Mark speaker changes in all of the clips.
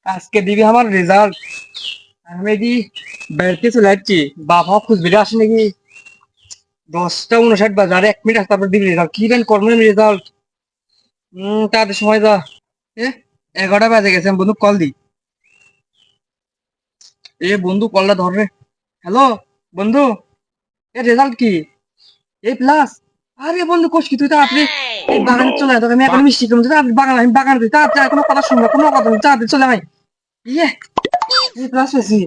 Speaker 1: আজকে দিবি আমার রেজাল্ট। আমি কি বেড়তে চলে যাচ্ছি, বাবা খুঁজবিরে আসে নাকি? 10টা 59 বাজে, আর 1 মিনিট আসতে, তারপর দিবি রেজাল্ট। কি বেন করবেন রেজাল্ট? তাদের সময় যা। এ 11টা বাজে গেছে, আমি বন্ধু কল দি। বন্ধু কলটা ধর রে। হ্যালো বন্ধু, রেজাল্ট কি? প্লাস। আরে বন্ধু কোষ কি, তুই তাড়াতাড়ি এই বাগানে চলে আয়, তোকে আমি এখন মিষ্টি কিনবো, তাড়াতাড়ি বাগান, আমি বাগানে দিই, তাড়াতাড়ি, কোনো কথা শুনবো, কোনো কথা নেই, তাড়াতাড়ি চলে আয়। ইয়ে প্লাস পেয়েছি।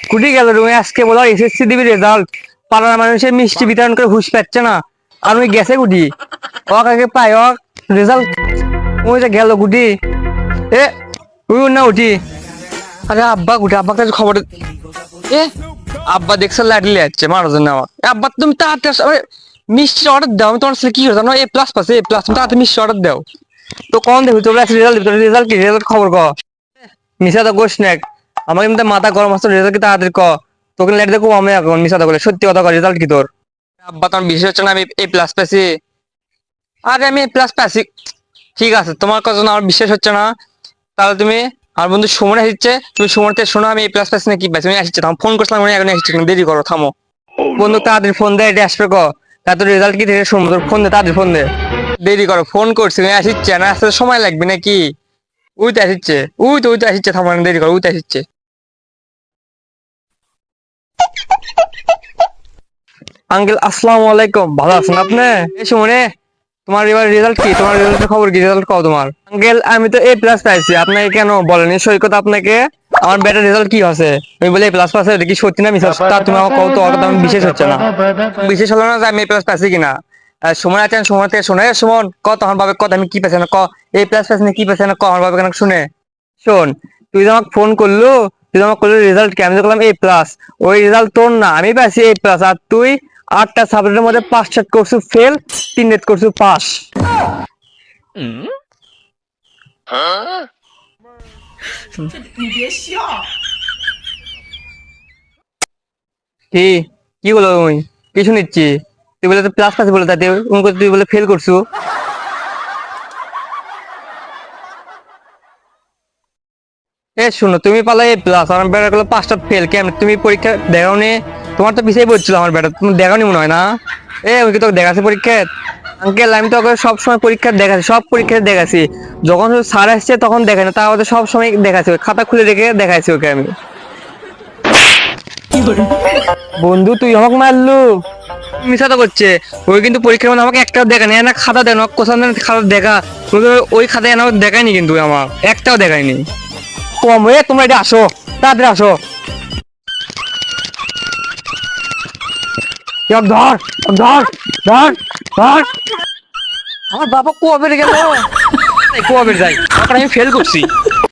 Speaker 1: কুটি গেল রুমে, আজকে বলো এসএসসি দিবি রেজাল্ট, পাড়ার মানুষের মিষ্টি বিতরণ করে হুঁশ পাচ্ছে না, আর ওই গেছে কুটি, ওক আগে পাই ওক রেজাল্ট। ওই যে গেল কুটি। এ ওই না উঠি। আরে আব্বা কুটি, আব্বা কাছে খবর। এ আব্বা দেখছে লাইট লিয়ে যাচ্ছে মারার জন্য আমার। আব্বা তুমি তাড়াতাড়ি মিষ্টির অর্ডার দাও, আমি তোমার ছেলে কি করে জানো, প্লাস পাচ্ছে, প্লাস, তুমি তাড়াতাড়ি মিষ্টি অর্ডার দাও। তো কখন দেখবি তোর রেজাল্ট দিবি, রেজাল্ট কি, রেজাল্ট খবর ক। মিশা তো গোস না, আমাকে কিন্তু মাথা গরম আসছে, রেজাল্ট কি তাড়াতাড়ি ক। তোকে লেট দেখো আমি এখন মিশা তো বলে, সত্যি কথা কর, রেজাল্ট কি তোর? আব্বা তোমার বিশেষ হচ্ছে না, আমি প্লাস পেয়েছি। আরে আমি প্লাস পেয়েছি। ঠিক আছে, তোমার কথা আমার বিশ্বাস হচ্ছে না, তাহলে তুমি আমার বন্ধু সুমন আসছে, তুমি সুমনতে শোনো আমি প্লাস পেয়েছি না কি পাইছি, আমি আসছে তখন ফোন করছিলাম, উনি এখন আসছে, দেরি করো থামো। বন্ধু তাড়াতাড়ি ফোন দে, এটা আসবে ক। তার রেজাল্ট কি থেকে শুনবো, তোর ফোন দে, তাড়াতাড়ি ফোন দে। দেরি করো, ফোন করছি আসছে না, আসতে সময় লাগবে নাকি? ওই তো আসছে, ওই তো আসছে, থামো না, দেরি করো, ওই তো আসছে। আঙ্কেল আসসালামু আলাইকুম, ভালো আছেন আপনি? এই সুমনে, তোমার এবার রেজাল্ট কি, তোমার রেজাল্টের খবর কি, রেজাল্ট কও তোমার? আঙ্কেল আমি তো প্লাস পাইছি, আপনাকে কেন বলেনি সৈকত আপনাকে আমার বেটার রেজাল্ট কি আছে? আমি বলি প্লাস পাইছে, এটা কি সত্যি না মিথ্যা, তা তুমি আমাকে কও তো, ওর কথা আমার বিশেষ হচ্ছে না। বিশেষ হলো না যে আমি প্লাস পাইছি কিনা। সুমন আছেন, সুমন থেকে শোনে, সুমন ক তখন ভাবে কত আমি কি পাইছি না, ক প্লাস পাইছি না কি পাইছি না, ক আমার ভাবে কেন শুনে। শোন, তুই যে আমাকে ফোন করলো, তুই যে আমাকে করলো রেজাল্ট কি, আমি তো করলাম প্লাস। ওই রেজাল্ট তোর না, আমি পাইছি প্লাস, আর তুই 8টা সাবজেক্টের মধ্যে 5টা করছু ফেল, 3টা করছু পাস। কি কি বলো তুমি? কিছু নিচ্ছি, তুই বলে প্লাস পাস বলে, তাতে তুই বলে ফেল করছু। শুনো, তুমি পালা প্লাস, আমার বেটা গুলো 5টা ফেল, কেমন তুমি পরীক্ষা দেখাও নি? তোমার তো পিছিয়ে পড়ছিল আমার বেটা, তুমি দেখাও নি মনে হয় না? ওই কি তোকে দেখাচ্ছে পরীক্ষা? আঙ্কেল আমি তো ওকে সবসময় পরীক্ষা দেখাচ্ছি, সব পরীক্ষা দেখাচ্ছি, যখন স্যার আসছে তখন দেখায় না, তা আমাদের সব সময় দেখাচ্ছি, খাতা খুলে রেখে দেখাচ্ছি ওকে আমি। বন্ধু তুই আমাকে মারলু? মিশাতে করছে, ওই কিন্তু পরীক্ষার মধ্যে আমাকে একটাও দেখায়নি, না খাতা দেন কোথাও খাতা দেখা, ওই খাতায় আমাকে দেখায়নি, কিন্তু আমার একটাও দেখায়নি। কম হয়ে তোমরা এটা আসো, তাড়াতাড়ি আসো। ধর ধর ধর ধর, আমার বাবা কবে গেল, কবে যাই, আমি ফেল করছি।